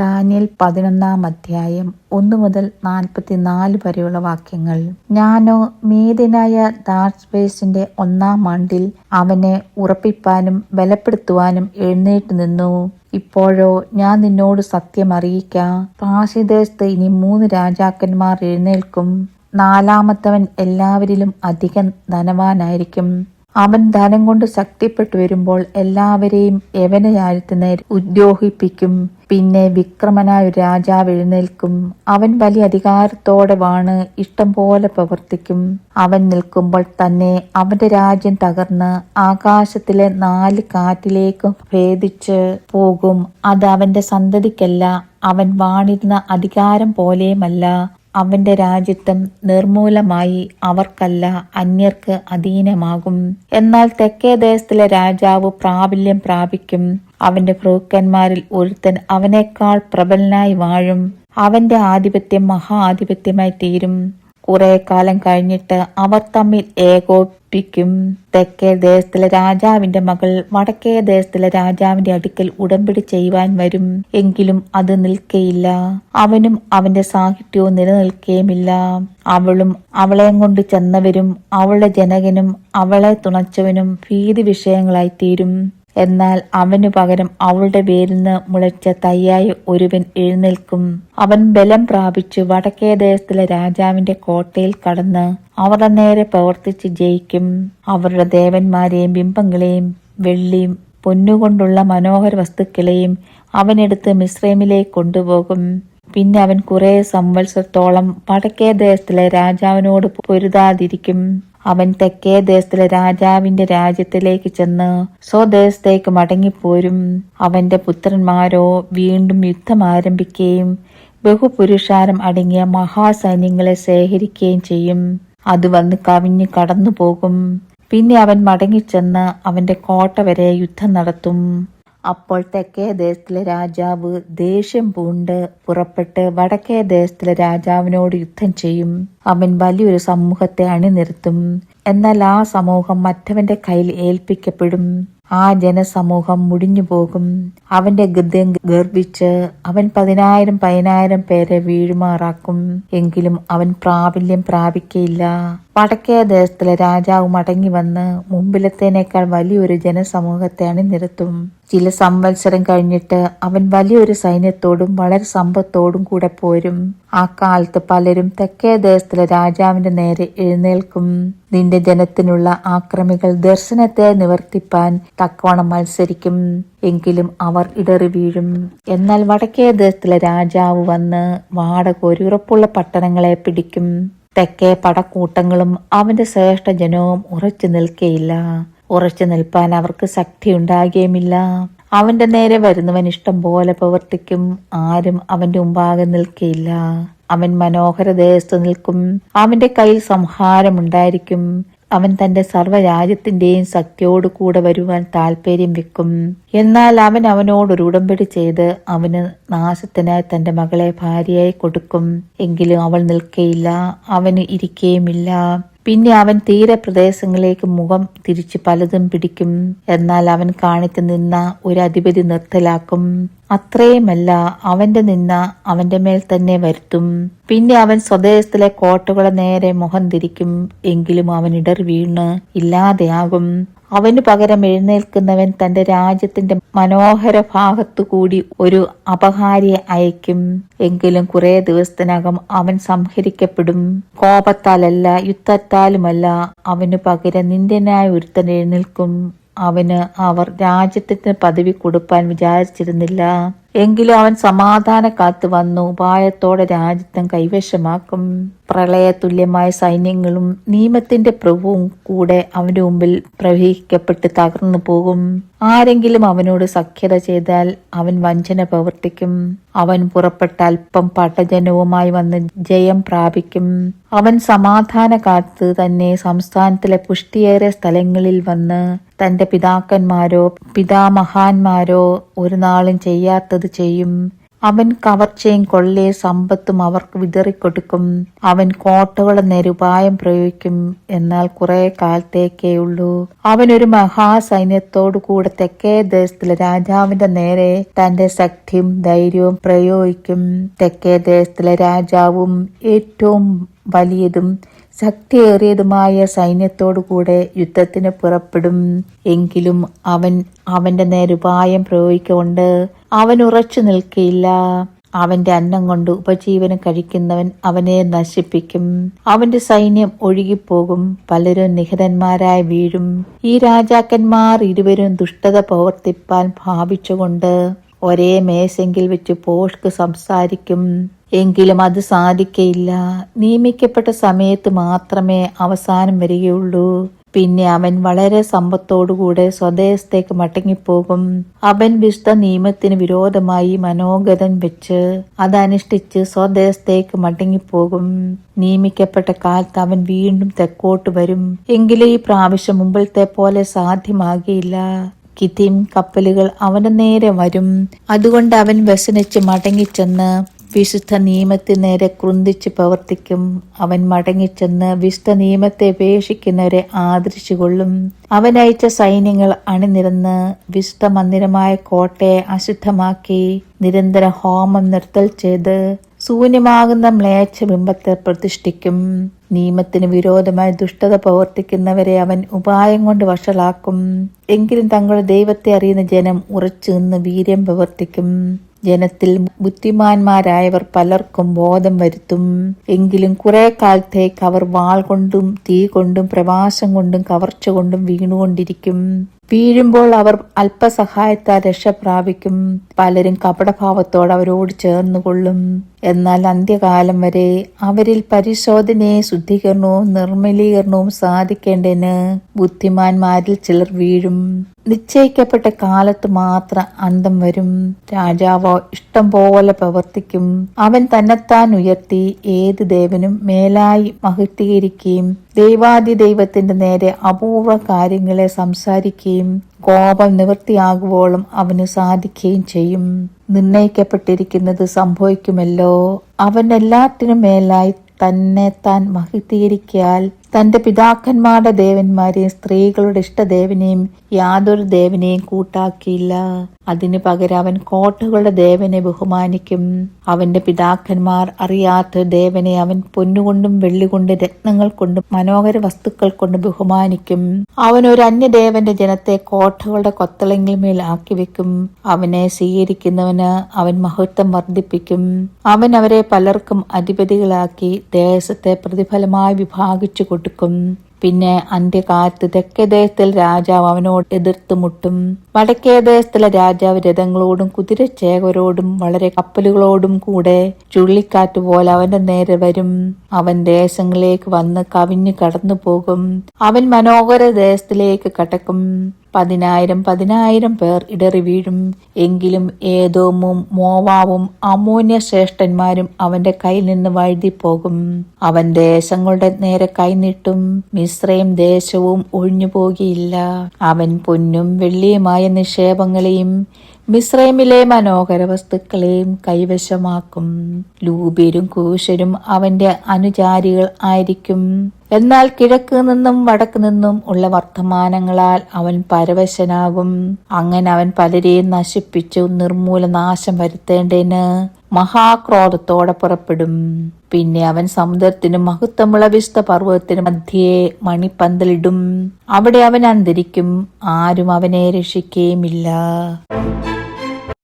Daniel 11 അധ്യായം 1 മുതൽ 44 വരെയുള്ള വാക്യങ്ങൾ. ഞാനോ മേദ്യനായ ദാർയാവേശിന്റെ 1-ാം ആണ്ടിൽ അവനെ ഉറപ്പിപ്പാനും ബലപ്പെടുത്തുവാനും എഴുന്നേറ്റ് നിന്നു. ഇപ്പോഴോ ഞാൻ നിന്നോട് സത്യം അറിയിക്കാം. പാർശ്വദേശത്ത് ഇനി 3 രാജാക്കന്മാർ എഴുന്നേൽക്കും. 4-ാമത്തവൻ എല്ലാവരിലും അധികം ധനവാനായിരിക്കും. അവൻ ധനം കൊണ്ട് ശക്തിപ്പെട്ടു വരുമ്പോൾ എല്ലാവരെയും യവനരാജ്യത്തിന് നേരെ ഉദ്രോഹിപ്പിക്കും. പിന്നെ വിക്രമനായ ഒരു രാജാവ് എഴുന്നേൽക്കും. അവൻ വലിയ അധികാരത്തോടെ വാണ് ഇഷ്ടം പോലെ പ്രവർത്തിക്കും. അവൻ നിൽക്കുമ്പോൾ തന്നെ അവന്റെ രാജ്യം തകർന്ന് ആകാശത്തിലെ 4 കാറ്റിലേക്കും ഭേദിച്ച് പോകും. അത് അവന്റെ സന്തതിക്കല്ല, അവൻ വാണിരുന്ന അധികാരം പോലെയുമല്ല. അവന്റെ രാജ്യത്വം നിർമൂലമായി അവർക്കല്ല, അന്യർക്ക് അധീനമാകും. എന്നാൽ തെക്കേ ദേശത്തിലെ രാജാവ് പ്രാബല്യം പ്രാപിക്കും. അവന്റെ പ്രഭുക്കന്മാരിൽ ഒരുത്തൻ അവനേക്കാൾ പ്രബലനായി വാഴും. അവന്റെ ആധിപത്യം മഹാ ആധിപത്യമായി തീരും. കുറെ കാലം കഴിഞ്ഞിട്ട് അവർ തമ്മിൽ ഏകോപിപ്പിക്കും. തെക്കേ ദേശത്തിലെ രാജാവിന്റെ മകൾ വടക്കേ ദേശത്തിലെ രാജാവിന്റെ അടുക്കൽ ഉടമ്പടി ചെയ്യുവാൻ വരും. എങ്കിലും അത് നിൽക്കയില്ല. അവനും അവന്റെ സാഹിത്യവും നിലനിൽക്കുകയുമില്ല. അവളും അവളെയും കൊണ്ട് ചെന്നവരും അവളുടെ ജനകനും അവളെ തുണച്ചവനും ഭീതി വിഷയങ്ങളായി തീരും. എന്നാൽ അവനു പകരം അവളുടെ വേരിൽ നിന്ന് മുളച്ച തൈയായ ഒരുവൻ എഴുന്നേൽക്കും. അവൻ ബലം പ്രാപിച്ചു വടക്കേ ദേശത്തിലെ രാജാവിന്റെ കോട്ടയിൽ കടന്ന് അവരുടെ നേരെ പ്രവർത്തിച്ച് ജയിക്കും. അവരുടെ ദേവന്മാരെയും ബിംബങ്ങളെയും വെള്ളിയും പൊന്നുകൊണ്ടുള്ള മനോഹര വസ്തുക്കളെയും അവനെടുത്ത് മിസ്രൈമിലേക്ക് കൊണ്ടുപോകും. പിന്നെ അവൻ കുറെ സംവത്സരത്തോളം വടക്കേ ദേശത്തിലെ രാജാവിനോട് പൊരുതാതിരിക്കും. അവൻ തെക്കേ ദേശത്തിലെ രാജാവിന്റെ രാജ്യത്തിലേക്ക് ചെന്ന് സ്വദേശത്തേക്ക് മടങ്ങിപ്പോരും. അവന്റെ പുത്രന്മാരോ വീണ്ടും യുദ്ധം ആരംഭിക്കുകയും ബഹുപുരുഷാരം അടങ്ങിയ മഹാസൈന്യങ്ങളെ ശേഖരിക്കുകയും ചെയ്യും. അത് വന്ന് കവിഞ്ഞ് കടന്നു പോകും. പിന്നെ അവൻ മടങ്ങിച്ചെന്ന് അവന്റെ കോട്ട വരെ യുദ്ധം നടത്തും. അപ്പോൾ തെക്കേ ദേശത്തിലെ രാജാവ് ദേഷ്യം പൂണ്ട് പുറപ്പെട്ട് വടക്കേ ദേശത്തിലെ രാജാവിനോട് യുദ്ധം ചെയ്യും. അവൻ വലിയൊരു സമൂഹത്തെ അണിനിരത്തും. എന്നാൽ ആ സമൂഹം മറ്റവന്റെ കയ്യിൽ ഏൽപ്പിക്കപ്പെടും. ആ ജനസമൂഹം മുടിഞ്ഞു പോകും. അവന്റെ ഗദ്യം ഗർവിച്ച് അവൻ 10,000 പേരെ വീഴുമാറാക്കും. എങ്കിലും അവൻ പ്രാബല്യം പ്രാപിക്കയില്ല. വടക്കേ ദേശത്തിലെ രാജാവ് മടങ്ങി വന്ന് മുമ്പിലത്തേനേക്കാൾ വലിയൊരു ജനസമൂഹത്തെ അണിനിരത്തും. ചില സംവത്സരം കഴിഞ്ഞിട്ട് അവൻ വലിയൊരു സൈന്യത്തോടും വളരെ സമ്പത്തോടും കൂടെ പോരും. ആ കാലത്ത് പലരും തെക്കേ ദേശത്തിലെ രാജാവിന്റെ നേരെ എഴുന്നേൽക്കും. നിന്റെ ജനത്തിനുള്ള ആക്രമികൾ ദർശനത്തെ നിവർത്തിപ്പാൻ തക്കവണ്ണം മത്സരിക്കും. എങ്കിലും അവർ ഇടറി വീഴും. എന്നാൽ വടക്കേ ദേശത്തിലെ രാജാവ് വന്ന് വാടകോരി ഉറപ്പുള്ള പട്ടണങ്ങളെ പിടിക്കും. തെക്കേ പടക്കൂട്ടങ്ങളും അവന്റെ ശ്രേഷ്ഠ ജനവും ഉറച്ചു നിൽക്കയില്ല. ഉറച്ചു നിൽപ്പാൻ അവർക്ക് ശക്തി ഉണ്ടാകുകയുമില്ല. അവന്റെ നേരെ വരുന്നവൻ ഇഷ്ടം പോലെ പ്രവർത്തിക്കും. ആരും അവന്റെ മുമ്പാകെ നിൽക്കയില്ല. അവൻ മനോഹര ദേശത്ത് നിൽക്കും. അവന്റെ കയ്യിൽ സംഹാരമുണ്ടായിരിക്കും. അവൻ തന്റെ സർവ്വരാജ്യത്തിന്റെയും ശക്തിയോട് കൂടെ വരുവാൻ താല്പര്യം വെക്കും. എന്നാൽ അവൻ അവനോടൊരു ഉടമ്പടി ചെയ്ത് അവന് നാശത്തിനായി തന്റെ മകളെ ഭാര്യയായി കൊടുക്കും. എങ്കിലും അവൾ നിൽക്കയില്ല, അവന് ഇരിക്കുകയുമില്ല. പിന്നെ അവൻ തീരപ്രദേശങ്ങളിലേക്ക് മുഖം തിരിച്ച് പലതും പിടിക്കും. എന്നാൽ അവൻ കാണിച്ചു നിന്ന ഒരു അധിപതി നിർത്തലാക്കും. അത്രയുമല്ല, അവന്റെ നിന്ന അവന്റെ മേൽ തന്നെ വരുത്തും. പിന്നെ അവൻ സ്വദേശത്തിലെ കോട്ടകളെ നേരെ മുഖം തിരിക്കും. എങ്കിലും അവൻ ഇടറി വീണ് ഇല്ലാതെയാകും. അവനു പകരം എഴുന്നേൽക്കുന്നവൻ തന്റെ രാജ്യത്തിന്റെ മനോഹര ഭാഗത്തുകൂടി ഒരു അപഹാരിയെ അയക്കും. എങ്കിലും കുറെ ദിവസത്തിനകം അവൻ സംഹരിക്കപ്പെടും. കോപത്താലല്ല, യുദ്ധത്താലുമല്ല. അവനു പകരം നിന്ദ്യനായ ഒരുത്തൻ എഴുന്നേൽക്കും. അവന് അവർ രാജ്യത്തിന് പദവി കൊടുപ്പാൻ വിചാരിച്ചിരുന്നില്ല. എങ്കിലും അവൻ സമാധാന കാത്തു വന്നു ഉപായത്തോടെ രാജ്യത്വം കൈവശമാക്കും. പ്രളയതുല്യമായ സൈന്യങ്ങളും നിയമത്തിന്റെ പ്രഭുവും കൂടെ അവന്റെ മുമ്പിൽ പ്രവഹിക്കപ്പെട്ട് തകർന്നു പോകും. ആരെങ്കിലും അവനോട് സഖ്യത ചെയ്താൽ അവൻ വഞ്ചന പ്രവർത്തിക്കും. അവൻ പുറപ്പെട്ട അല്പം പടജനവുമായി വന്ന് ജയം പ്രാപിക്കും. അവൻ സമാധാന കാത്ത് തന്നെ സംസ്ഥാനത്തിലെ പുഷ്ടിയേറിയ സ്ഥലങ്ങളിൽ വന്ന് തന്റെ പിതാക്കന്മാരോ പിതാമഹാന്മാരോ ഒരു നാളും ചെയ്യാത്തത് ചെയ്യും. അവൻ കവർച്ചയും കൊള്ളയും സമ്പത്തും അവർക്ക് വിതറിക്കൊടുക്കും. അവൻ കോട്ടകളുടെ നേരെ ഉപായം പ്രയോഗിക്കും, എന്നാൽ കുറെ കാലത്തേക്കേയുള്ളൂ. അവൻ ഒരു മഹാസൈന്യത്തോടു കൂടെ തെക്കേ ദേശത്തിലെ രാജാവിന്റെ നേരെ തന്റെ ശക്തിയും ധൈര്യവും പ്രയോഗിക്കും. തെക്കേ ദേശത്തിലെ രാജാവും ഏറ്റവും വലിയതും ശക്തിയേറിയതുമായ സൈന്യത്തോടു കൂടെ യുദ്ധത്തിന് പുറപ്പെടും. എങ്കിലും അവന്റെ നേരെ ഉപായം പ്രയോഗിക്കൊണ്ട് അവൻ ഉറച്ചു നിൽക്കയില്ല. അവന്റെ അന്നം കൊണ്ട് ഉപജീവനം കഴിക്കുന്നവൻ അവനെ നശിപ്പിക്കും. അവന്റെ സൈന്യം ഒഴുകിപ്പോകും, പലരും നിഹതന്മാരായി വീഴും. ഈ രാജാക്കന്മാർ ഇരുവരും ദുഷ്ടത പ്രവർത്തിപ്പാൻ ഭാവിച്ചുകൊണ്ട് ഒരേ മേശെങ്കിൽ വെച്ച് പോഷ്ക് സംസാരിക്കും. എങ്കിലും അത് സാധിക്കയില്ല. നിയമിക്കപ്പെട്ട സമയത്ത് മാത്രമേ അവസാനം വരികയുള്ളൂ. പിന്നെ അവൻ വളരെ സമ്പത്തോടുകൂടെ സ്വദേശത്തേക്ക് മടങ്ങിപ്പോകും. അവൻ വിശുദ്ധ നിയമത്തിന് വിരോധമായി മനോഗതം വെച്ച് അതനുഷ്ഠിച്ച് സ്വദേശത്തേക്ക് മടങ്ങിപ്പോകും. നിയമിക്കപ്പെട്ട കാലത്ത് അവൻ വീണ്ടും തെക്കോട്ട് വരും. എങ്കിലും ഈ പ്രാവശ്യം മുമ്പിലത്തെ പോലെ സാധ്യമാകിയില്ല. കിതീം കപ്പലുകൾ അവന് നേരെ വരും. അതുകൊണ്ട് അവൻ വ്യസനിച്ച് മടങ്ങിച്ചെന്ന് വിശുദ്ധ നിയമത്തിന് നേരെ ക്രുന്തിച്ച് പ്രവർത്തിക്കും. അവൻ മടങ്ങിച്ചെന്ന് വിശുദ്ധ നിയമത്തെ ഉപേക്ഷിക്കുന്നവരെ ആദരിച്ചുകൊള്ളും. അവൻ അയച്ച സൈന്യങ്ങൾ അണിനിരന്ന് വിശുദ്ധ മന്ദിരമായ കോട്ടയെ അശുദ്ധമാക്കി നിരന്തര ഹോമം നിർത്തൽ ചെയ്ത് ശൂന്യമാകുന്ന മ്ലേച്ഛ ബിംബത്തെ പ്രതിഷ്ഠിക്കും. നിയമത്തിന് വിരോധമായി ദുഷ്ടത പ്രവർത്തിക്കുന്നവരെ അവൻ ഉപായം കൊണ്ട് വഷളാക്കും. എങ്കിലും തങ്ങളുടെ ദൈവത്തെ അറിയുന്ന ജനം ഉറച്ചു നിന്ന് വീര്യം പ്രവർത്തിക്കും. ജനത്തിൽ ബുദ്ധിമാന്മാരായവർ പലർക്കും ബോധം വരുത്തും. എങ്കിലും കുറെ കാലത്തേക്ക് അവർ വാൾ കൊണ്ടും തീ കൊണ്ടും പ്രവാസം കൊണ്ടും കവർച്ച കൊണ്ടും വീണുകൊണ്ടിരിക്കും. വീഴുമ്പോൾ അവർ അല്പസഹായത്താൽ രക്ഷ പ്രാപിക്കും. പലരും കപടഭാവത്തോടെ അവരോട് ചേർന്നുകൊള്ളും. എന്നാൽ അന്ത്യകാലം വരെ അവരിൽ പരിശോധനയും ശുദ്ധീകരണവും നിർമ്മലീകരണവും സാധിക്കേണ്ടതിന് ബുദ്ധിമാന്മാരിൽ ചിലർ വീഴും. നിശ്ചയിക്കപ്പെട്ട കാലത്ത് മാത്രം അന്തം വരും. രാജാവോ ഇഷ്ടം പോലെ പ്രവർത്തിക്കും. അവൻ തന്നെത്താൻ ഉയർത്തി ഏത് ദേവനും മേലായി മഹത്വീകരിക്കുകയും ദൈവത്തിന്റെ നേരെ അപൂർവ കാര്യങ്ങളെ സംസാരിക്കുകയും കോപം നിവൃത്തിയാകുവോളം അവന് സാധിക്കുകയും ചെയ്യും. നിർണയിക്കപ്പെട്ടിരിക്കുന്നത് സംഭവിക്കുമല്ലോ. അവൻ എല്ലാത്തിനും മേലായി തന്നെ താൻ മഹത്വീകരിക്കാൽ തന്റെ പിതാക്കന്മാരുടെ ദേവന്മാരെയും സ്ത്രീകളുടെ ഇഷ്ടദേവനെയും യാതൊരു ദേവനെയും കൂട്ടാക്കിയില്ല. അതിനു പകരം അവൻ കോട്ടകളുടെ ദേവനെ ബഹുമാനിക്കും. അവന്റെ പിതാക്കന്മാർ അറിയാത്ത ദേവനെ അവൻ പൊന്നുകൊണ്ടും വെള്ളികൊണ്ട് രത്നങ്ങൾ കൊണ്ടും മനോഹര വസ്തുക്കൾ കൊണ്ട് ബഹുമാനിക്കും. അവൻ ഒരു അന്യദേവന്റെ ജനത്തെ കോട്ടകളുടെ കൊത്തളങ്ങിന്മേൽ ആക്കി വെക്കും. അവനെ സ്വീകരിക്കുന്നവന് അവൻ മഹത്വം വർദ്ധിപ്പിക്കും. അവൻ അവരെ പലർക്കും അധിപതികളാക്കി ദേശത്തെ പ്രതിഫലമായി വിഭാഗിച്ചു കൊടുക്കും. പിന്നെ അന്ത്യകാലത്ത് തെക്കേ ദേശത്തിൽ രാജാവ് അവനോട് എതിർത്ത് മുട്ടും. വടക്കേ ദേശത്തിലെ രാജാവ് രഥങ്ങളോടും കുതിരച്ചേവരോടും വളരെ കപ്പലുകളോടും കൂടെ ചുഴലിക്കാറ്റ് പോലെ അവന്റെ നേരെ വരും. അവൻ ദേശങ്ങളിലേക്ക് വന്ന് കവിഞ്ഞു കടന്നു പോകും. അവൻ മനോഹര ദേശത്തിലേക്ക് കടക്കും. 10,000 പേർ ഇടറി വീഴും. എങ്കിലും ഏദോമും മോവാബും അമ്മോന്യ ശ്രേഷ്ഠന്മാരും അവന്റെ കയ്യിൽ നിന്ന് വഴുതിപ്പോകും. അവൻ ദേശങ്ങളുടെ നേരെ കൈനീട്ടും. മിസ്രൈം ദേശവും ഒഴിഞ്ഞു പോകിയില്ല. അവൻ പൊന്നും വെള്ളിയുമായ നിക്ഷേപങ്ങളെയും മിസ്രൈമിലെ മനോഹര വസ്തുക്കളെയും കൈവശമാക്കും. ലൂബിയരും കൂശരും അവന്റെ അനുചാരികൾ ആയിരിക്കും. എന്നാൽ കിഴക്ക് നിന്നും വടക്ക് നിന്നും ഉള്ള വർത്തമാനങ്ങളാൽ അവൻ പരവശനാകും. അങ്ങനെ അവൻ പലരെയും നശിപ്പിച്ചു നിർമൂലനാശം വരുത്തേണ്ടതിന് മഹാക്രോധത്തോടെ പുറപ്പെടും. പിന്നെ അവൻ സമുദ്രത്തിനും മഹത്വമുള്ള വിശുദ്ധ പർവ്വതത്തിനും മധ്യേ മണിപ്പന്തലിടും. അവിടെ അവൻ അന്തരിക്കും. ആരും അവനെ രക്ഷിക്കുകയുമില്ല.